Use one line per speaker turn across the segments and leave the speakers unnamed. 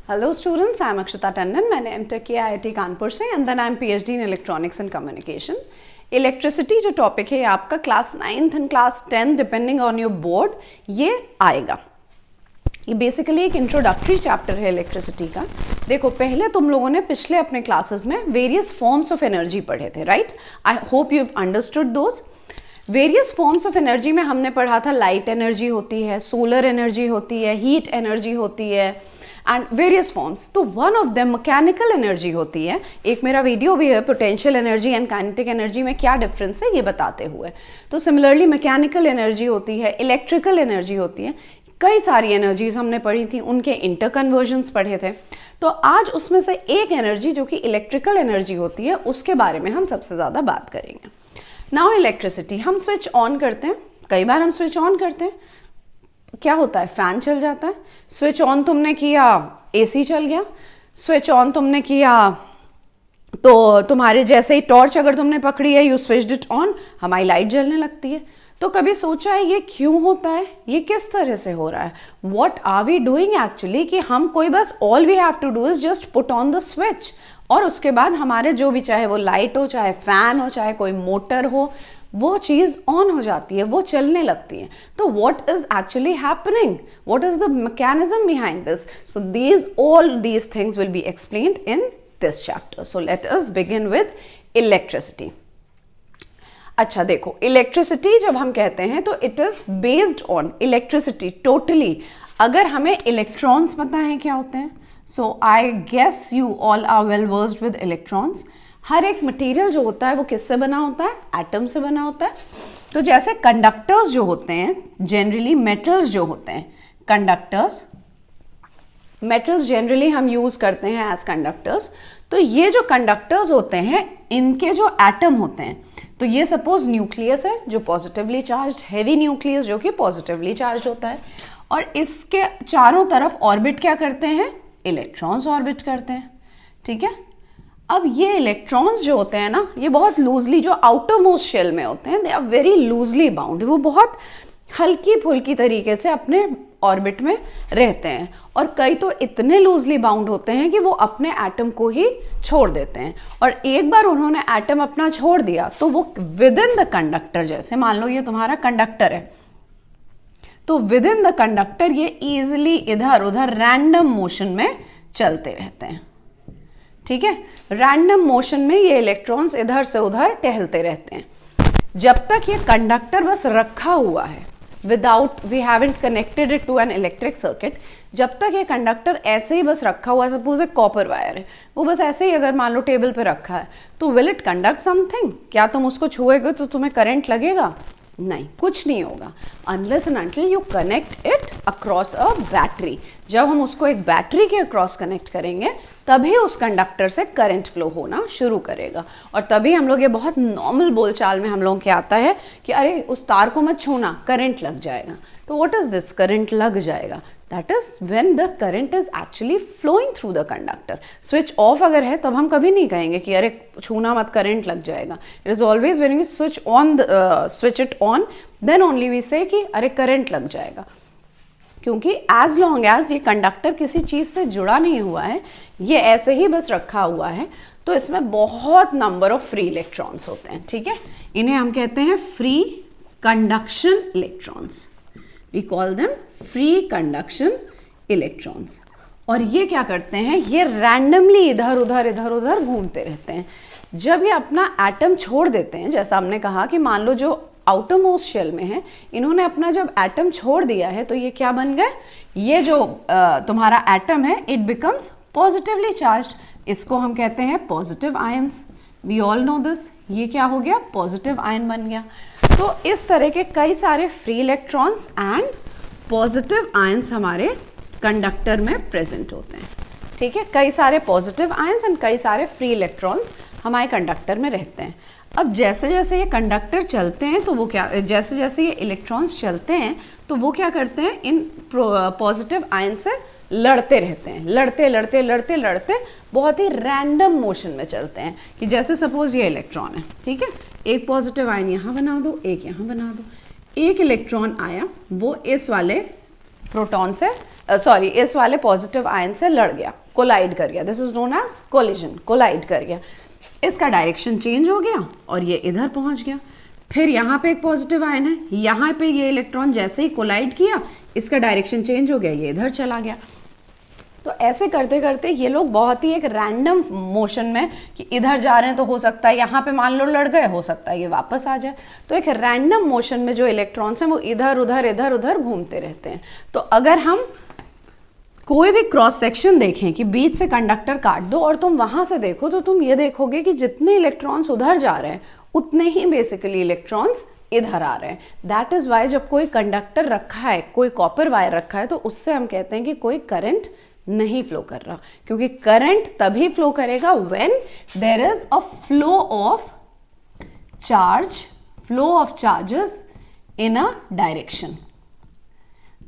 Hello students, I am Akshita Tandon. मैंने MTech किया IIT Kanpur से and then I am PhD in electronics and communication. Electricity जो topic है आपका class 9th and class 10 depending on your board ये आएगा. ये बेसिकली एक इंट्रोडक्टरी चैप्टर है इलेक्ट्रिसिटी का. देखो पहले तुम लोगों ने पिछले अपने क्लासेस में वेरियस फॉर्म्स ऑफ एनर्जी पढ़े थे, right? I hope you have understood those. Various forms of energy में हमने पढ़ा था लाइट एनर्जी होती है, सोलर एनर्जी होती है, हीट एनर्जी होती है एंड वेरियस फॉर्म्स. तो one of them mechanical energy होती है. एक मेरा वीडियो भी है potential energy and kinetic energy में क्या डिफरेंस है ये बताते हुए. तो सिमिलरली मैकेनिकल एनर्जी होती है, इलेक्ट्रिकल एनर्जी होती है, कई सारी एनर्जीज हमने पढ़ी थी, उनके इंटर कन्वर्जन्स पढ़े थे. तो आज उसमें से एक एनर्जी जो कि इलेक्ट्रिकल एनर्जी होती है उसके बारे में हम सबसे ज़्यादा बात करेंगे. नाउ इलेक्ट्रिसिटी, हम स्विच ऑन करते हैं, कई बार हम स्विच ऑन करते हैं, क्या होता है? फैन चल जाता है. स्विच ऑन तुमने किया, एसी चल गया. स्विच ऑन तुमने किया तो तुम्हारे जैसे ही टॉर्च अगर तुमने पकड़ी है, यू स्विच्ड इट ऑन, हमारी लाइट जलने लगती है. तो कभी सोचा है ये क्यों होता है, ये किस तरह से हो रहा है? What are we doing actually कि हम कोई बस all we have to do is just put on the switch और उसके बाद हमारे जो भी, चाहे वो लाइट हो, चाहे फैन हो, चाहे कोई मोटर हो, वो चीज़ ऑन हो जाती है, वो चलने लगती है. तो what is actually happening, what is the mechanism behind this? So all these things will be explained in this chapter. So let us begin with electricity. अच्छा देखो, इलेक्ट्रिसिटी जब हम कहते हैं तो it is based on electricity totally. अगर हमें electrons पता है क्या होते हैं, so I guess you all are well versed with electrons. हर एक मटेरियल जो होता है वो किससे बना होता है? एटम से बना होता है. तो जैसे कंडक्टर्स जो होते हैं, जनरली मेटल्स जो होते हैं, कंडक्टर्स, मेटल्स जनरली हम यूज करते हैं एज कंडक्टर्स. तो ये जो कंडक्टर्स होते हैं इनके जो एटम होते हैं, तो ये सपोज न्यूक्लियस है जो पॉजिटिवली चार्ज्ड, हैवी न्यूक्लियस जो कि पॉजिटिवली चार्ज होता है, और इसके चारों तरफ ऑर्बिट क्या करते हैं? इलेक्ट्रॉन्स ऑर्बिट करते हैं. ठीक है. अब ये इलेक्ट्रॉन्स जो होते हैं ना, ये बहुत लूजली, जो आउटर मोस्ट शेल में होते हैं, they are very loosely bound. वो बहुत हल्की फुल्की तरीके से अपने ऑर्बिट में रहते हैं, और कई तो इतने लूजली बाउंड होते हैं कि वो अपने एटम को ही छोड़ देते हैं. और एक बार उन्होंने एटम अपना छोड़ दिया तो वो विद इन द कंडक्टर, जैसे मान लो ये तुम्हारा कंडक्टर है, तो विद इन द कंडक्टर ये इजिली इधर उधर रैंडम मोशन में चलते रहते हैं. ठीक है. रैंडम मोशन में ये इलेक्ट्रॉन्स इधर से उधर टहलते रहते हैं जब तक ये कंडक्टर बस रखा हुआ है, without we haven't connected it to an electric circuit. जब तक ये कंडक्टर ऐसे ही बस रखा हुआ है, सपोज एक कॉपर वायर है, वो बस ऐसे ही अगर मान लो टेबल पे रखा है, तो विल इट कंडक्ट समथिंग? क्या तुम उसको छुएगे तो तुम्हें करंट लगेगा? नहीं, कुछ नहीं होगा unless and until you connect it across a battery. जब हम उसको एक बैटरी के अक्रॉस कनेक्ट करेंगे तभी उस कंडक्टर से करंट फ्लो होना शुरू करेगा. और तभी हम लोग, ये बहुत नॉर्मल बोलचाल में हम लोगों के आता है कि अरे उस तार को मत छूना, करंट लग जाएगा. तो व्हाट इज दिस? करंट लग जाएगा. That is when the current is actually flowing through the conductor. Switch off अगर है तब हम कभी नहीं कहेंगे कि अरे छूना मत, करंट लग जाएगा. It is always when we switch it on, then only we say कि अरे करंट लग जाएगा. क्योंकि एज लॉन्ग एज ये कंडक्टर किसी चीज़ से जुड़ा नहीं हुआ है, ये ऐसे ही बस रखा हुआ है, तो इसमें बहुत नंबर ऑफ फ्री इलेक्ट्रॉन्स होते हैं. ठीक है. इन्हें हम कहते हैं free conduction electrons. We call them free conduction electrons. और ये क्या करते हैं? ये रैंडमली इधर उधर घूमते रहते हैं. जब ये अपना एटम छोड़ देते हैं, जैसा हमने कहा कि मान लो जो आउटर मोस्ट शेल में है, इन्होंने अपना जब एटम छोड़ दिया है तो ये क्या बन गए? ये जो तुम्हारा एटम है, इट बिकम्स पॉजिटिवली चार्ज्ड. इसको हम कहते हैं positive ions. We all know this. ये क्या हो गया? पॉजिटिव आयन बन गया. तो इस तरह के कई सारे free electrons and positive ions हमारे कंडक्टर में प्रेजेंट होते हैं. ठीक है. कई सारे पॉजिटिव आयंस एंड कई सारे फ्री इलेक्ट्रॉन्स हमारे कंडक्टर में रहते हैं. अब जैसे जैसे ये कंडक्टर चलते हैं तो वो क्या, जैसे जैसे ये इलेक्ट्रॉन्स चलते हैं तो वो क्या करते हैं? इन पॉजिटिव आयन से लड़ते रहते हैं, लड़ते बहुत ही रैंडम मोशन में चलते हैं. कि जैसे सपोज ये इलेक्ट्रॉन है, ठीक है, एक पॉजिटिव आयन यहाँ बना दो, एक यहाँ बना दो. एक इलेक्ट्रॉन आया, वो इस वाले प्रोटॉन से सॉरी इस वाले पॉजिटिव आयन से लड़ गया, कोलाइड कर गया, this is known as collision, collide कर गया, इसका डायरेक्शन चेंज हो गया और ये इधर पहुंच गया। फिर यहाँ पे एक पॉजिटिव आयन है, यहाँ पे ये इलेक्ट्रॉन जैसे ही कोलाइड किया इसका डायरेक्शन चेंज हो गया, ये इधर चला गया। तो ऐसे करते करते ये लोग बहुत ही एक रैंडम मोशन में कि इधर जा रहे हैं तो हो सकता है यहाँ पे मान लो लड़ गए, हो सकता है ये वापस आ जाए। तो एक रैंडम मोशन में जो इलेक्ट्रॉन्स हैं वो इधर उधर घूमते रहते हैं। तो अगर हम कोई भी क्रॉस सेक्शन देखें कि बीच से कंडक्टर काट दो और तुम वहां से देखो तो तुम ये देखोगे कि जितने इलेक्ट्रॉन्स उधर जा रहे हैं उतने ही बेसिकली इलेक्ट्रॉन्स इधर आ रहे हैं। दैट इज वाई जब कोई कंडक्टर रखा है, कोई कॉपर वायर रखा है, तो उससे हम कहते हैं कि कोई करंट नहीं फ्लो कर रहा, क्योंकि करंट तभी फ्लो करेगा when there is a flow of charges in a direction.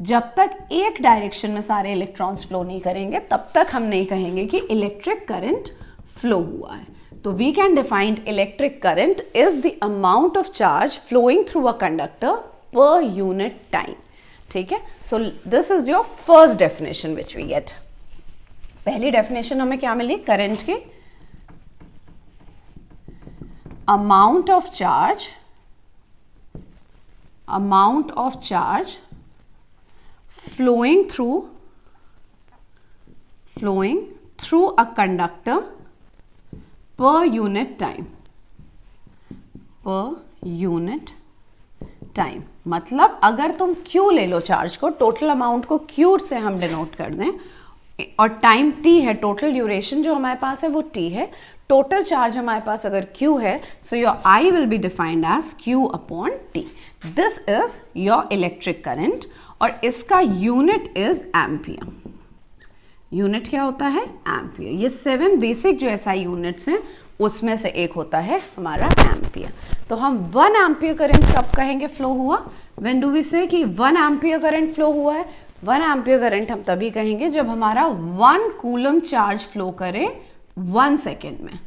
जब तक एक डायरेक्शन में सारे इलेक्ट्रॉन्स फ्लो नहीं करेंगे तब तक हम नहीं कहेंगे कि इलेक्ट्रिक करंट फ्लो हुआ है। तो we can define electric current is the amount of charge flowing through a conductor per unit time. ठीक है, so this is your first definition which we get. पहली डेफिनेशन हमें क्या मिली करंट की, amount of charge flowing through a conductor per unit time। मतलब अगर तुम Q ले लो चार्ज को, टोटल अमाउंट को Q से हम डिनोट कर दें और टाइम T है, टोटल ड्यूरेशन जो हमारे पास है वो T है, टोटल चार्ज हमारे पास अगर Q है, so your I will be defined as Q upon T। This is your electric current और इसका यूनिट इज एम्पियर। यूनिट क्या होता है? एम्पियर। ये 7 बेसिक जो एसआई यूनिट्स हैं उसमें से एक होता है हमारा एम्पियर। तो हम 1 एम्पियर करंट कब कहेंगे फ्लो हुआ? व्हेन डू वी से कि 1 एम्पियर करंट फ्लो हुआ है? 1 एम्पियर करंट हम तभी कहेंगे जब हमारा 1 कूलम चार्ज फ्लो करे 1 सेकेंड में।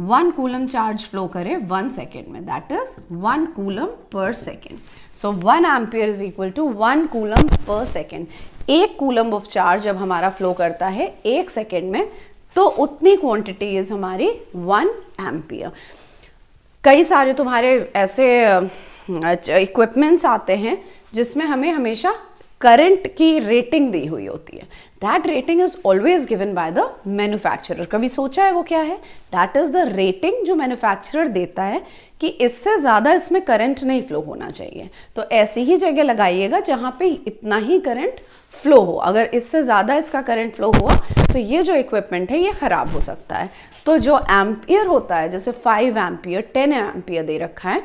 1 कूलम चार्ज फ्लो करे 1 सेकेंड में, that is 1 coulomb per second. So 1 ampere is equal to 1 coulomb per second. 1 coulomb of charge जब हमारा फ्लो करता है 1 सेकेंड में तो उतनी क्वांटिटी इज हमारी 1 एम्पियर। कई सारे तुम्हारे ऐसे इक्विपमेंट्स आते हैं जिसमें हमें हमेशा करंट की रेटिंग दी हुई होती है। That rating is always given by the manufacturer. कभी सोचा है वो क्या है? दैट इज द रेटिंग जो मैन्युफैक्चरर देता है कि इससे ज़्यादा इसमें करंट नहीं फ्लो होना चाहिए। तो ऐसी ही जगह लगाइएगा जहाँ पे इतना ही करंट फ्लो हो। अगर इससे ज़्यादा इसका करंट फ्लो हुआ तो ये जो इक्विपमेंट है ये ख़राब हो सकता है। तो जो एम्पियर होता है, जैसे 5 एम्पियर 10 एम्पियर दे रखा है,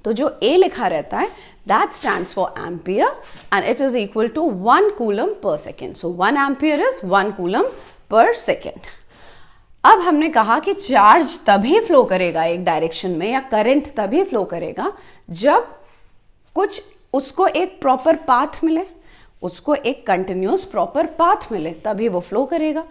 तो जो A लिखा रहता है that stands for ampere and it is equal to 1 coulomb per second. So 1 ampere is 1 coulomb per second. अब हमने कहा कि चार्ज तभी फ्लो करेगा एक डायरेक्शन में या करंट तभी फ्लो करेगा जब कुछ उसको एक प्रॉपर पाथ मिले, उसको एक कंटिन्यूस प्रॉपर पाथ मिले, तभी वो फ्लो करेगा।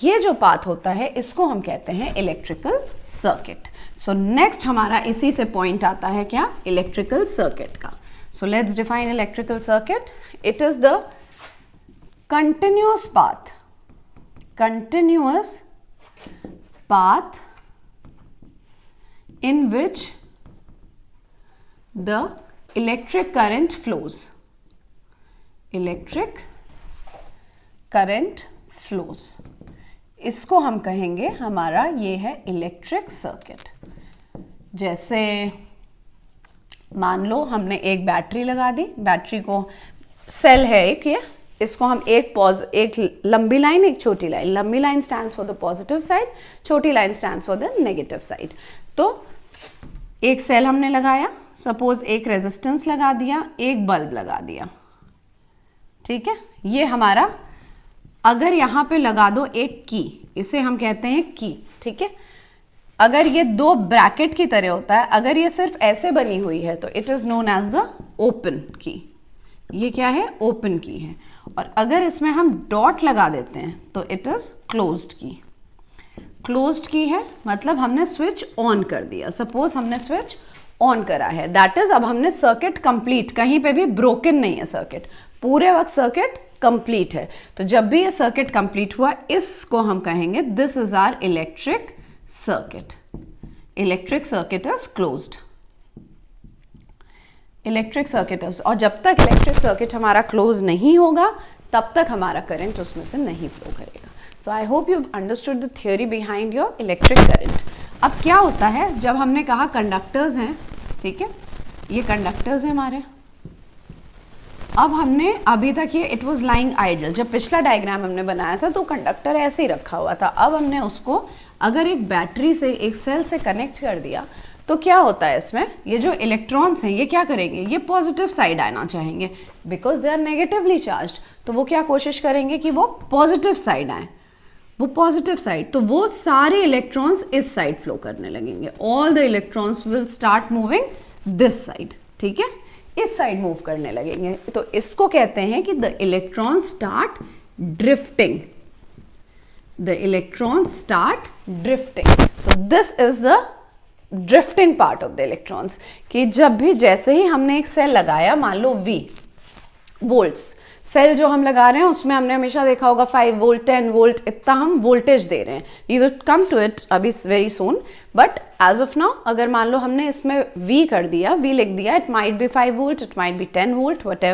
ये जो पाथ होता है इसको हम कहते हैं इलेक्ट्रिकल सर्किट। सो नेक्स्ट हमारा इसी से पॉइंट आता है क्या? इलेक्ट्रिकल सर्किट का। So let's define electrical circuit. It is the continuous path in which the electric current flows. Electric current flows. इसको हम कहेंगे हमारा ये है इलेक्ट्रिक सर्किट। जैसे मान लो हमने एक बैटरी लगा दी, बैटरी को सेल है एक, ये इसको हम एक लंबी लाइन एक छोटी लाइन, लंबी line stands for the positive side, छोटी line stands for the negative side. तो एक सेल हमने लगाया, सपोज एक रेजिस्टेंस लगा दिया, एक बल्ब लगा दिया, ठीक है। ये हमारा, अगर यहाँ पे लगा दो एक की, इसे हम कहते हैं की, ठीक है। अगर ये 2 ब्रैकेट की तरह होता है, अगर ये सिर्फ ऐसे बनी हुई है तो it is known as the open key. ये क्या है? ओपन की है। और अगर इसमें हम डॉट लगा देते हैं तो it is closed key. Closed की है मतलब हमने स्विच ऑन कर दिया। सपोज हमने स्विच ऑन करा है, दैट इज अब हमने सर्किट कंप्लीट, कहीं पे भी ब्रोकन नहीं है सर्किट, पूरे वक्त सर्किट कंप्लीट है। तो जब भी ये सर्किट कंप्लीट हुआ, इसको हम कहेंगे this is our electric circuit. Electric circuit is closed. Electric circuit is, और जब तक इलेक्ट्रिक सर्किट हमारा क्लोज नहीं होगा तब तक हमारा करंट उसमें से नहीं फ्लो करेगा। So I hope you understood the theory behind your electric current. अब क्या होता है, जब हमने कहा कंडक्टर्स हैं, ठीक है, ये कंडक्टर्स हैं हमारे। अब हमने अभी तक ये इट वाज लाइंग आइडल, जब पिछला डायग्राम हमने बनाया था तो कंडक्टर ऐसे ही रखा हुआ था। अब हमने उसको अगर एक बैटरी से, एक सेल से कनेक्ट कर दिया तो क्या होता है इसमें, ये जो इलेक्ट्रॉन्स हैं ये क्या करेंगे, ये पॉजिटिव साइड आना चाहेंगे because they are negatively charged. तो वो क्या कोशिश करेंगे कि वो पॉजिटिव साइड आए, वो पॉजिटिव साइड। तो वो सारे इलेक्ट्रॉन्स इस साइड फ्लो करने लगेंगे। All the electrons will start moving this side, ठीक है, इस साइड मूव करने लगेंगे। तो इसको कहते हैं कि the electrons start drifting. The electrons start drifting. So this is the drifting part of the electrons, कि जब भी, जैसे ही हमने एक सेल लगाया, मान लो V वोल्ट्स, सेल जो हम लगा रहे हैं उसमें हमने हमेशा देखा होगा 5 वोल्ट 10 वोल्ट इतना हम वोल्टेज दे रहे हैं। We will come to it अभी very soon, but as of now अगर मान लो हमने इसमें V कर दिया, V लिख दिया, it might be 5 volt, it might be 10 volt, what.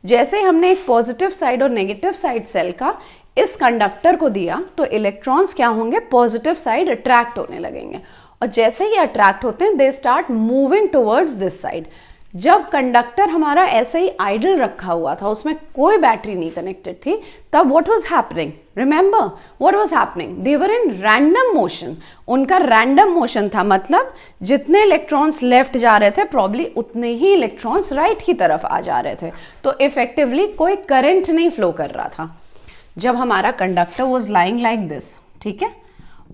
जैसे हमने एक पॉजिटिव साइड और नेगेटिव साइड सेल का इस कंडक्टर को दिया तो इलेक्ट्रॉन्स क्या होंगे, पॉजिटिव साइड अट्रैक्ट होने लगेंगे, और जैसे ही अट्रैक्ट होते हैं दे start moving towards this side. जब कंडक्टर हमारा ऐसे ही आइडल रखा हुआ था, उसमें कोई बैटरी नहीं कनेक्टेड थी, तब what was happening, remember what was happening, they were in random motion. उनका रैंडम मोशन था, मतलब जितने इलेक्ट्रॉन्स लेफ्ट जा रहे थे प्रॉब्ली उतने ही इलेक्ट्रॉन्स राइट की तरफ आ जा रहे थे। तो इफेक्टिवली कोई करंट नहीं फ्लो कर रहा था जब हमारा conductor was lying like this, ठीक है।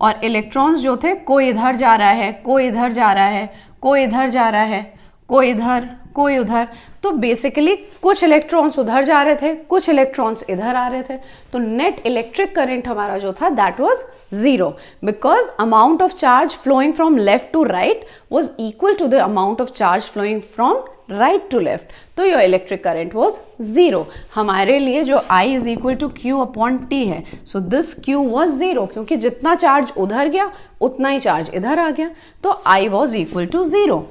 और इलेक्ट्रॉन्स जो थे, कोई इधर जा रहा है, कोई इधर जा रहा है, कोई इधर जा रहा है, कोई इधर, कोई उधर। तो बेसिकली कुछ इलेक्ट्रॉन्स उधर जा रहे थे, कुछ इलेक्ट्रॉन्स इधर आ रहे थे। तो नेट इलेक्ट्रिक करंट हमारा जो था that was 0 because amount of charge flowing from left to right was equal to the amount of charge flowing from right to left. तो योर इलेक्ट्रिक करंट वाज 0। हमारे लिए जो I is equal to Q upon T है, so this Q was 0, क्योंकि जितना charge उधर गया उतना ही चार्ज इधर आ गया, तो I was equal to 0।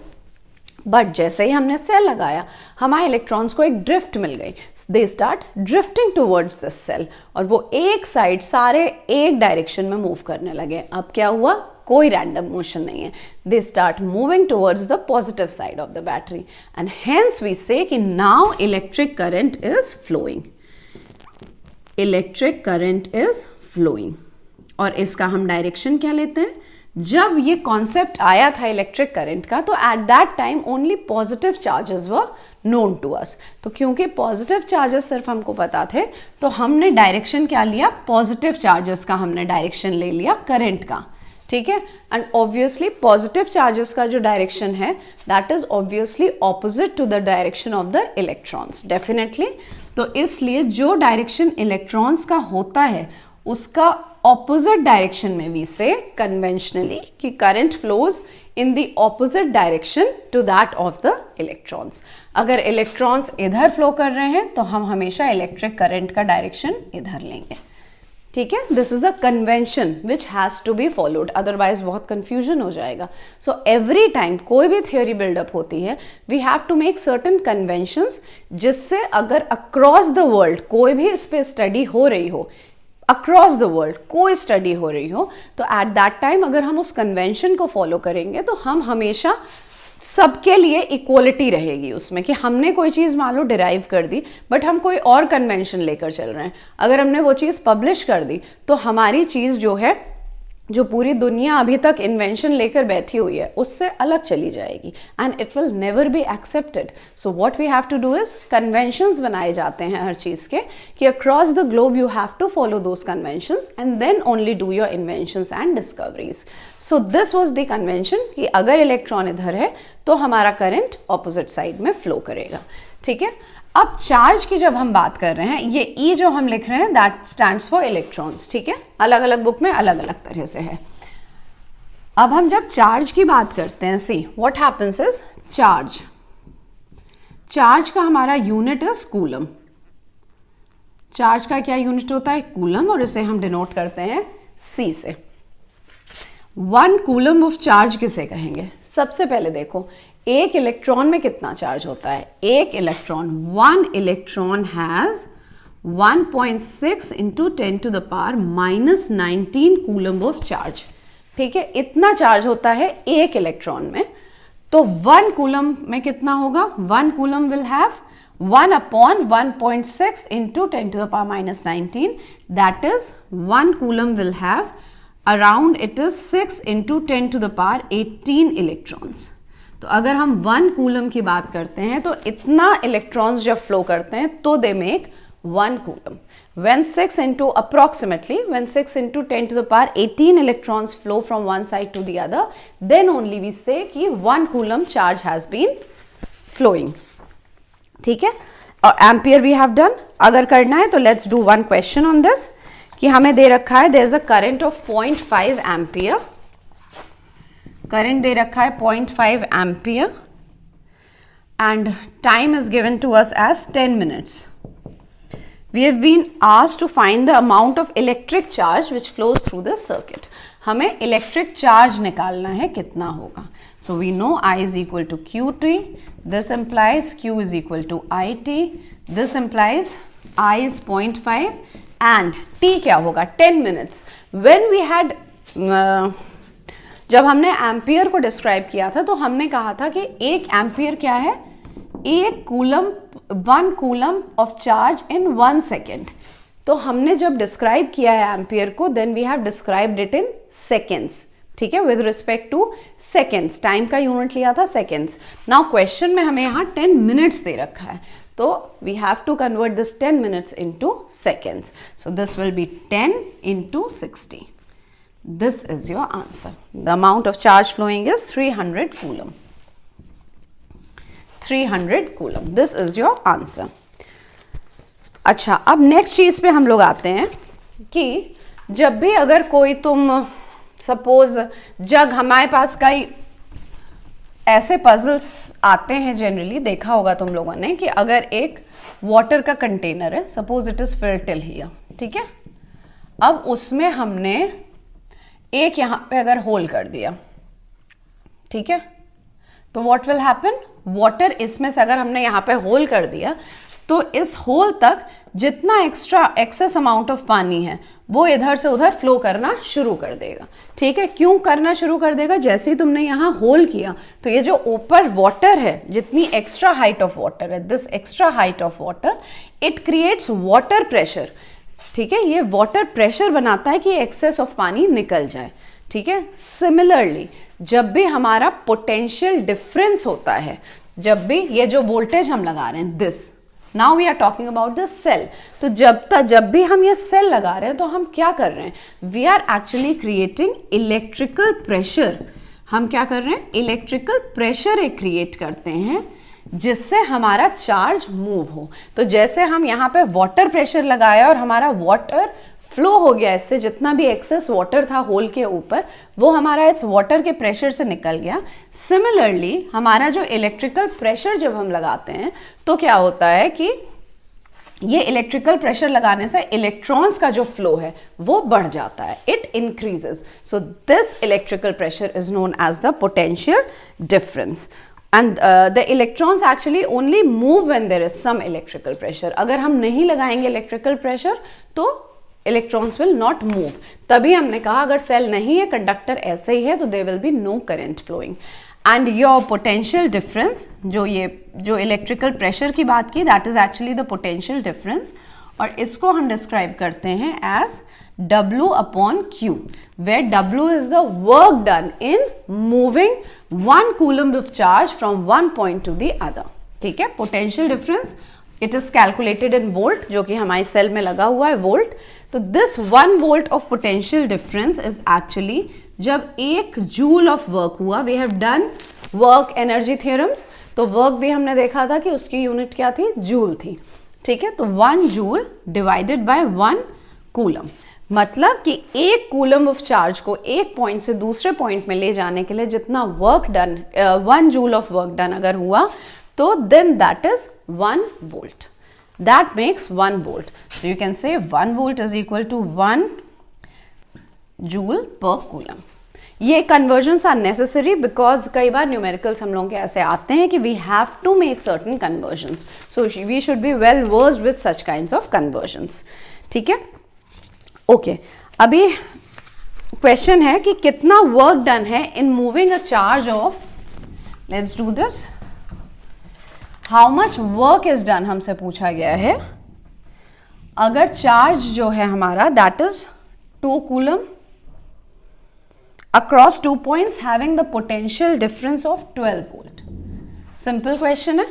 But जैसे ही हमने सेल लगाया, हमारे इलेक्ट्रॉन्स को एक ड्रिफ्ट मिल गई, they start drifting towards this cell, और वो एक साइड सारे एक डायरेक्शन में मूव करने लगे। अब क्या हुआ, कोई रैंडम मोशन नहीं है, they start moving towards the positive side of the battery, and hence we say कि now electric current is flowing. Electric current is flowing. और इसका हम डायरेक्शन क्या लेते हैं, जब ये कॉन्सेप्ट आया था इलेक्ट्रिक करंट का, तो at that time only positive charges were known to us. तो क्योंकि पॉजिटिव चार्जेस सिर्फ हमको पता थे, तो हमने डायरेक्शन क्या लिया, पॉजिटिव चार्जेस का हमने डायरेक्शन ले लिया करंट का, ठीक है। एंड ऑब्वियसली पॉजिटिव चार्जेस का जो डायरेक्शन है that is obviously opposite to the direction of the electrons, definitely. तो इसलिए जो डायरेक्शन इलेक्ट्रॉन्स का होता है उसका ऑपोजिट डायरेक्शन में वी से कन्वेंशनली कि current flows in the opposite direction to that of the electrons. अगर इलेक्ट्रॉन्स इधर फ्लो कर रहे हैं तो हम हमेशा इलेक्ट्रिक करंट का डायरेक्शन इधर लेंगे, ठीक है। This is a convention which has to be followed, otherwise बहुत कंफ्यूजन हो जाएगा। सो एवरी टाइम कोई भी थियोरी बिल्डअप होती है, we have to make certain conventions, जिससे अगर अक्रॉस द वर्ल्ड कोई भी इस पे स्टडी हो रही हो, अक्रॉस द वर्ल्ड कोई स्टडी हो रही हो, तो एट दैट टाइम अगर हम उस कन्वेंशन को फॉलो करेंगे तो हम हमेशा सबके लिए इक्वलिटी रहेगी उसमें, कि हमने कोई चीज़ मान लो डिराइव कर दी बट हम कोई और कन्वेंशन लेकर चल रहे हैं, अगर हमने वो चीज़ पब्लिश कर दी तो हमारी चीज़ जो है, जो पूरी दुनिया अभी तक इन्वेंशन लेकर बैठी हुई है, उससे अलग चली जाएगी and it will never be accepted. So what we have to do is, conventions बनाए जाते हैं हर चीज़ के, कि across the globe you have to follow those conventions and then only do your inventions and discoveries. So this was the convention कि अगर electron इधर है तो हमारा करंट ऑपोजिट साइड में फ्लो करेगा, ठीक है। अब चार्ज की जब हम बात कर रहे हैं, ये E जो हम लिख रहे हैं दैट स्टैंड्स फॉर इलेक्ट्रॉन्स, ठीक है, अलग अलग बुक में अलग अलग तरह से है। अब हम जब चार्ज की बात करते हैं, see what happens is, charge का हमारा यूनिट इज कूलम, चार्ज का क्या यूनिट होता है? कूलम, और इसे हम डिनोट करते हैं C से। 1 कूलम ऑफ चार्ज किसे कहेंगे? सबसे पहले देखो एक इलेक्ट्रॉन में कितना चार्ज होता है? एक electron, 1 electron has 1.6 into 10 to the power -19 coulomb of charge. ठीक है, इतना चार्ज होता है एक इलेक्ट्रॉन में। तो 1 कूलम में कितना होगा? 1 coulomb will have 1 upon 1.6 into 10 to the power -19, that is 1 coulomb will have around it is 6 into 10 to the power 18 electrons। तो अगर हम 1 कूलम की बात करते हैं तो इतना इलेक्ट्रॉन्स जब फ्लो करते हैं तो they make 1 coulomb. When 6 into approximately when 6 into 10 to the power 18 electrons flow from one side to the other, then only we say कि 1 coulomb charge has been flowing। ठीक है, और एम्पियर वी हैव डन। अगर करना है तो let's do one question on this कि हमें दे रखा है there is a current of 0.5 ampere, current दे रखा है 0.5 ampere and time is given to us as 10 minutes. We have been asked to find the amount of electric charge which flows through this circuit. हमें electric charge निकालना है, कितना होगा? So we know I is equal to QT, this implies Q is equal to IT, this implies I is 0.5 and T क्या होगा? 10 minutes। When we had जब हमने ampere को डिस्क्राइब किया था तो हमने कहा था कि एक एम्पियर क्या है? एक coulomb, 1 coulomb of charge in 1 second. तो हमने जब डिस्क्राइब किया है एम्पियर को then we have described it in seconds. ठीक है, with respect to seconds, time का यूनिट लिया था सेकेंड्स। नाउ क्वेश्चन में हमें यहाँ 10 मिनट्स दे रखा है तो we have to convert this 10 minutes into seconds. So this will be 10 into 60। This is your answer. The amount of charge flowing is 300 coulomb. 300 coulomb, this is your answer. अच्छा, अब next चीज पे हम लोग आते हैं कि जब भी अगर कोई तुम सपोज जग, हमारे पास कई ऐसे पजल्स आते हैं जनरली, देखा होगा तुम लोगों ने कि अगर एक वाटर का कंटेनर है, suppose it is filled till here, ठीक है, अब उसमें हमने एक यहां पे अगर होल कर दिया, ठीक है, तो व्हाट विल हैपन? वाटर इसमें से अगर हमने यहां पे होल कर दिया तो इस होल तक जितना एक्सेस अमाउंट ऑफ पानी है वो इधर से उधर फ्लो करना शुरू कर देगा। ठीक है, क्यों करना शुरू कर देगा? जैसे ही तुमने यहाँ होल किया तो ये जो ऊपर वाटर है, जितनी एक्स्ट्रा हाइट ऑफ वाटर है, this extra height of water, it creates water pressure. ठीक है, ये वाटर प्रेशर बनाता है कि एक्सेस ऑफ पानी निकल जाए। ठीक है, सिमिलरली जब भी हमारा पोटेंशियल डिफरेंस होता है, जब भी ये जो वोल्टेज हम लगा रहे हैं, this, now we are talking about the cell, तो जब भी हम ये सेल लगा रहे हैं तो हम क्या कर रहे हैं? We are actually creating electrical pressure. हम क्या कर रहे हैं? इलेक्ट्रिकल प्रेशर एक क्रिएट करते हैं जिससे हमारा चार्ज मूव हो। तो जैसे हम यहाँ पे वाटर प्रेशर लगाया और हमारा वाटर फ्लो हो गया, इससे जितना भी एक्सेस वाटर था होल के ऊपर वो हमारा इस वाटर के प्रेशर से निकल गया। सिमिलरली हमारा जो इलेक्ट्रिकल प्रेशर जब हम लगाते हैं तो क्या होता है कि ये इलेक्ट्रिकल प्रेशर लगाने से इलेक्ट्रॉन्स का जो फ्लो है वो बढ़ जाता है, it increases. So this electrical pressure is known as the potential difference. And the electrons actually only move when there is some electrical pressure. अगर हम नहीं लगाएंगे electrical pressure तो electrons will not move। तभी हमने कहा अगर सेल नहीं है, कंडक्टर ऐसे ही है, तो there will be no current flowing। And your potential difference, जो electrical pressure की बात की, that is actually the potential difference, और इसको हम describe करते हैं as W upon Q, where W is the work done in moving 1 coulomb of charge from one point to the other। ठीक है, potential difference it is calculated in volt, जो कि हमारी सेल में लगा हुआ है वोल्ट। तो this 1 volt of potential difference is actually जब 1 जूल ऑफ वर्क हुआ। we have done work energy theorems, तो वर्क भी हमने देखा था कि उसकी यूनिट क्या थी? जूल थी। ठीक है, तो 1 जूल डिवाइडेड बाय 1 कूलम, मतलब कि 1 कूलम ऑफ चार्ज को एक पॉइंट से दूसरे पॉइंट में ले जाने के लिए जितना work done, 1 joule of work done अगर हुआ तो then that is 1 volt. that makes 1 volt. So you can say 1 volt is equal to 1 joule per coulomb. ये कन्वर्जन्स आर नेसेसरी बिकॉज कई बार न्यूमेरिकल्स हम लोग के ऐसे आते हैं कि we have to make certain conversions, so we should be well versed with such kinds of conversions. ठीक है, ओके. अभी क्वेश्चन है कि कितना वर्क डन है in moving a charge of, let's do this, how much work is done हमसे पूछा गया है. अगर चार्ज जो है हमारा that is 2 coulomb across 2 points having the potential difference of 12 volt. Simple question है.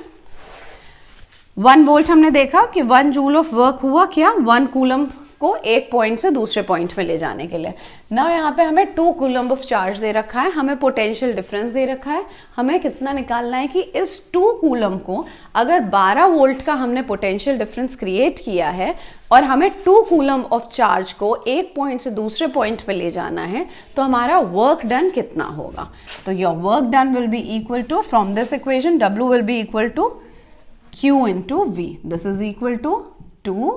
1 वोल्ट हमने देखा कि 1 जूल ऑफ वर्क हुआ क्या, 1 कूलम को एक पॉइंट से दूसरे पॉइंट में ले जाने के लिए. ना यहाँ पे हमें 2 कूलम ऑफ चार्ज दे रखा है, हमें पोटेंशियल डिफरेंस दे रखा है. हमें कितना निकालना है कि इस 2 कूलम को अगर 12 वोल्ट का हमने पोटेंशियल डिफरेंस क्रिएट किया है और हमें 2 कूलम ऑफ चार्ज को एक पॉइंट से दूसरे पॉइंट पे ले जाना है, तो हमारा वर्क डन कितना होगा. तो your work done will be equal to, from this equation W will be equal to Q into V. This is equal to 2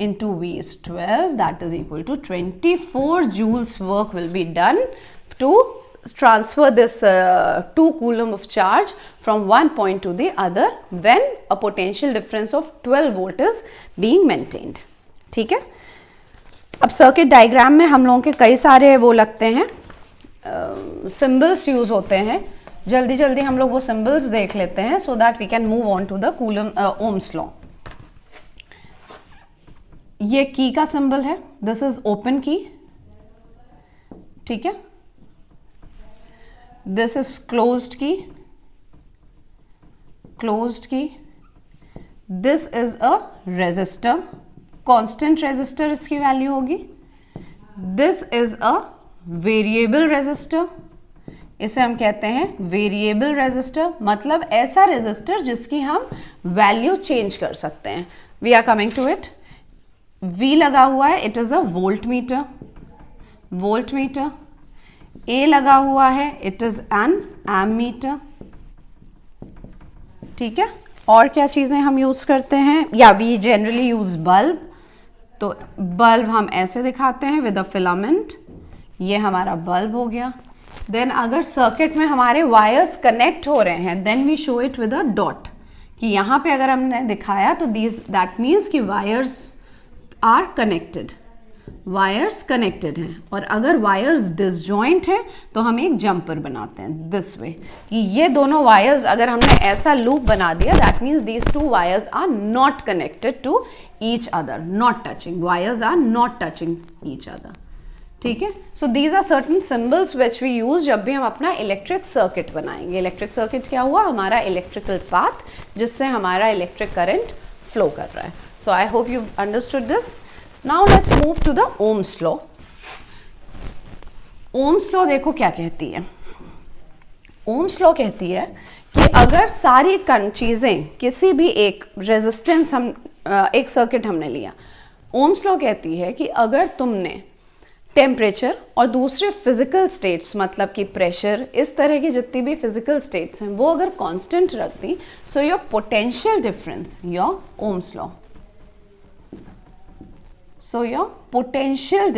into V is 12, that is equal to 24 joules work will be done to transfer this 2 coulomb of charge from one point to the other when a potential difference of 12 volt is being maintained. ठीक है. अब circuit diagram में हम लोगों के कई सारे वो लगते हैं, सिंबल्स यूज होते हैं. जल्दी जल्दी हम लोग वो सिंबल्स देख लेते हैं so that we can move on to the Ohm's law. ये की का सिंबल है, दिस इज ओपन की. ठीक है, this is closed key, closed key. This is a resistor, constant resistor इसकी वैल्यू होगी. This is a variable resistor, इसे हम कहते हैं वेरिएबल रेजिस्टर, मतलब ऐसा रेजिस्टर जिसकी हम वैल्यू चेंज कर सकते हैं. We are coming to it. V लगा हुआ है, it is a voltmeter, voltmeter. A लगा हुआ है, इट इज एन एमीटर. ठीक है, और क्या चीजें हम यूज करते हैं, या वी जनरली यूज बल्ब. तो बल्ब हम ऐसे दिखाते हैं विद अ फिलामेंट, ये हमारा बल्ब हो गया. देन अगर सर्किट में हमारे वायर्स कनेक्ट हो रहे हैं, then we show it with a dot, कि यहाँ पे अगर हमने दिखाया तो दैट मीन्स कि wires are connected, wires connected हैं. और अगर वायर्स डिसजॉइंट हैं तो हम एक जंपर बनाते हैं दिस वे, कि ये दोनों वायर्स अगर हमने ऐसा लूप बना दिया, that means these 2 wires are not connected to each other, not touching, wires are not touching each other. ठीक है, so these are certain symbols which we use जब भी हम अपना इलेक्ट्रिक सर्किट बनाएंगे. इलेक्ट्रिक सर्किट क्या हुआ, हमारा इलेक्ट्रिकल पाथ जिससे हमारा इलेक्ट्रिक करंट फ्लो कर रहा है. So I hope you've understood this. Now let's move to the Ohm's law. Ohm's law देखो क्या कहती है. Ohm's law कहती है कि अगर सारी चीजें, किसी भी एक रेजिस्टेंस हम एक सर्किट हमने लिया, Ohm's law कहती है कि अगर तुमने टेम्परेचर और दूसरे फिजिकल स्टेट्स, मतलब कि प्रेशर, इस तरह की जितनी भी फिजिकल स्टेट्स हैं वो अगर कांस्टेंट रख दी, so your potential difference, your Ohm's law. So your potential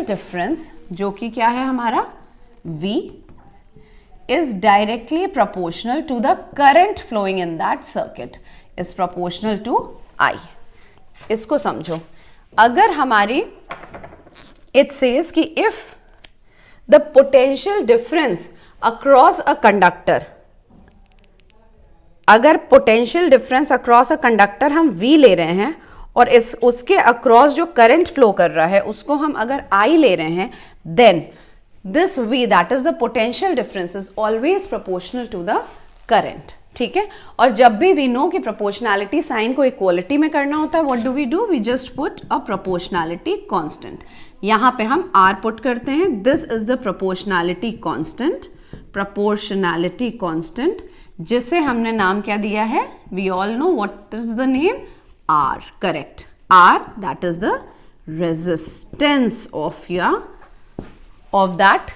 difference जो कि क्या है हमारा V is directly proportional to the current flowing in that circuit is proportional to I. इसको समझो. अगर हमारी it says कि if the potential difference across a conductor, अगर potential difference across a conductor हम V ले रहे हैं और उसके अक्रॉस जो करंट फ्लो कर रहा है उसको हम अगर I ले रहे हैं, then this V, that is the potential difference, is always proportional to the current. ठीक है, और जब भी वी नो कि प्रोपोर्शनैलिटी साइन को इक्वलिटी में करना होता है, what do, we just put a proportionality constant. यहाँ पे हम R पुट करते हैं. This is the proportionality constant, proportionality constant, जिसे हमने नाम क्या दिया है, we all know what is the name, R. Correct, R, that is the resistance of that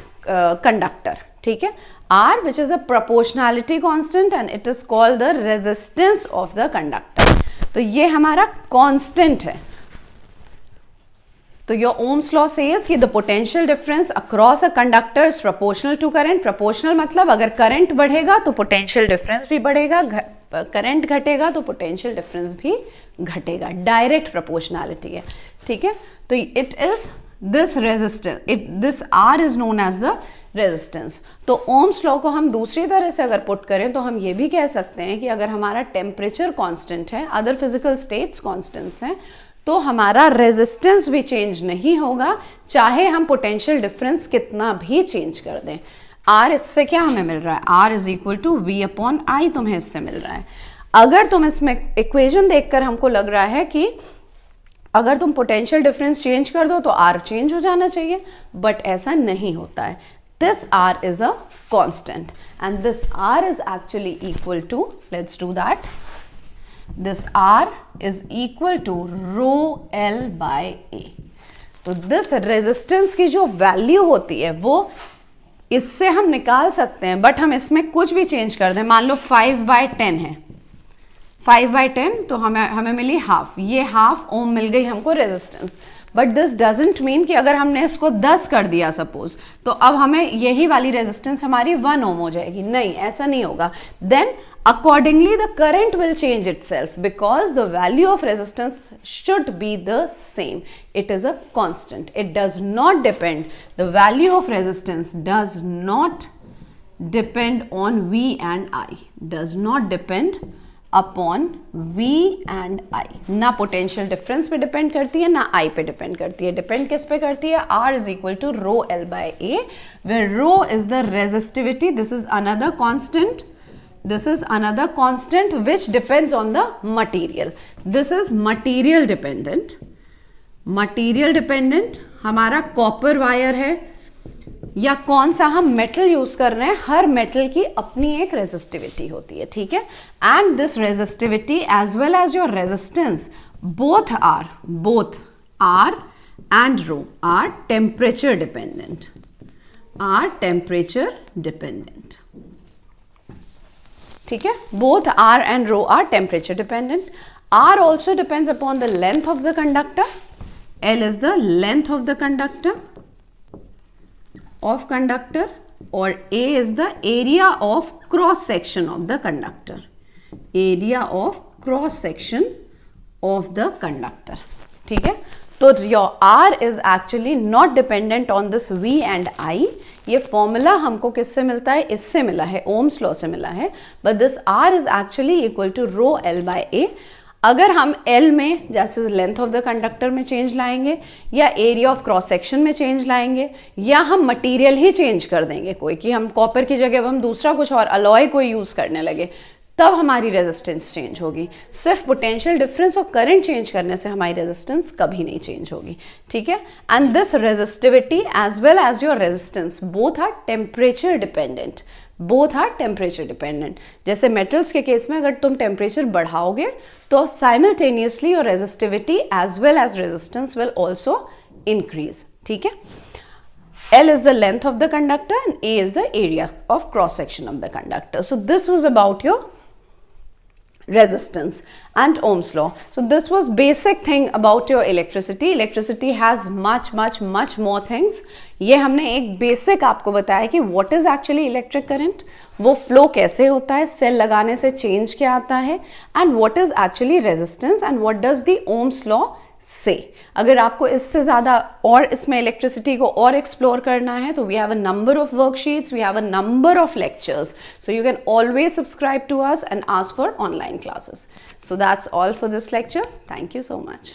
conductor. ठीक है, R, which is a proportionality constant and it is called the resistance of the conductor. तो ये हमारा constant है. तो your Ohm's law says कि the potential difference across a conductor is proportional to current. Proportional मतलब अगर current बढ़ेगा तो potential difference भी बढ़ेगा, करंट घटेगा तो पोटेंशियल डिफरेंस भी घटेगा. डायरेक्ट प्रोपोर्शनैलिटी है. ठीक है, तो it is this resistance, this R is known as the resistance. तो ओम्स लॉ को हम दूसरी तरह से अगर पुट करें तो हम ये भी कह सकते हैं कि अगर हमारा टेम्परेचर कांस्टेंट है, अदर फिजिकल स्टेट्स कांस्टेंट्स हैं, तो हमारा रेजिस्टेंस भी चेंज नहीं होगा चाहे हम पोटेंशियल डिफरेंस कितना भी चेंज कर दें. आर इससे क्या हमें मिल रहा है? R is equal to V upon I तुम्हें इससे मिल रहा है. अगर तुम इसमें इक्वेशन देखकर हमको लग रहा है कि अगर तुम पोटेंशियल डिफरेंस चेंज कर दो तो आर चेंज हो जाना चाहिए, बट ऐसा नहीं होता है. This R is a constant and this R is actually equal to, let's do that, this R is equal to rho L by A. तो दिस रेजिस्टेंस की जो वैल्यू होती है वो इससे हम निकाल सकते हैं, बट हम इसमें कुछ भी चेंज कर दें. मान लो 5/10 है, 5/10 तो हमें मिली हाफ. ये हाफ ओम मिल गई हमको resistance. But this doesn't mean कि अगर हमने इसको 10 कर दिया सपोज, तो अब हमें यही वाली रेजिस्टेंस हमारी 1 ओम हो जाएगी. नहीं, ऐसा नहीं होगा. Then accordingly the current will change itself because the value of resistance should be the same. It is a constant. It does not depend, the value of resistance does not depend on V and I, does not depend upon V and I. ना potential difference पे depend करती है, ना I पे depend करती है. depend किस पे करती है? R is equal to rho L by A, where rho is the resistivity. This is another constant. This is another constant which depends on the material. This is material dependent. Material dependent हमारा copper wire है या कौन सा हम metal use कर रहे हैं, हर metal की अपनी एक रेजिस्टिविटी होती है. ठीक है, and this resistivity as well as your resistance both R and rho are temperature dependent. Are temperature dependent. ठीक है, both R and rho are temperature dependent. R also depends upon the length of the conductor. L is the length of the conductor or A is the area of cross section of the conductor. Area of cross section of the conductor. ठीक है, तो your R is actually not dependent on this V and I. ये formula हमको किससे मिलता है? इससे मिला है, ओम्स लॉ से मिला है. But this R is actually equal to rho L by A. अगर हम L में जैसे लेंथ ऑफ द कंडक्टर में चेंज लाएंगे या एरिया ऑफ क्रॉस सेक्शन में चेंज लाएंगे या हम मटेरियल ही चेंज कर देंगे कोई, कि हम कॉपर की जगह हम दूसरा कुछ और अलॉय कोई यूज़ करने लगे, तब हमारी रेजिस्टेंस चेंज होगी. सिर्फ पोटेंशियल डिफरेंस और करंट चेंज करने से हमारी रेजिस्टेंस कभी नहीं चेंज होगी. ठीक है, and this resistivity as well as your resistance both are temperature dependent. Both are temperature dependent. जैसे मेटल्स के केस में अगर तुम टेम्परेचर बढ़ाओगे तो simultaneously your resistivity as well as resistance will also increase. ठीक है, L is the length of the conductor and A is the area of cross section of the conductor. So this was about your resistance and Ohm's law. So this was basic thing about your electricity. Electricity has much more things. ये हमने एक basic आपको बताया कि what is actually electric current, वो flow कैसे होता है, cell लगाने से change क्या आता है, and what is actually resistance and what does the Ohm's law say. अगर आपको इससे ज़्यादा और इसमें इलेक्ट्रिसिटी को और एक्सप्लोर करना है तो we have a number of worksheets, we have a number of lectures, so you can always subscribe to us and ask for online classes. So that's all for this lecture. Thank you so much.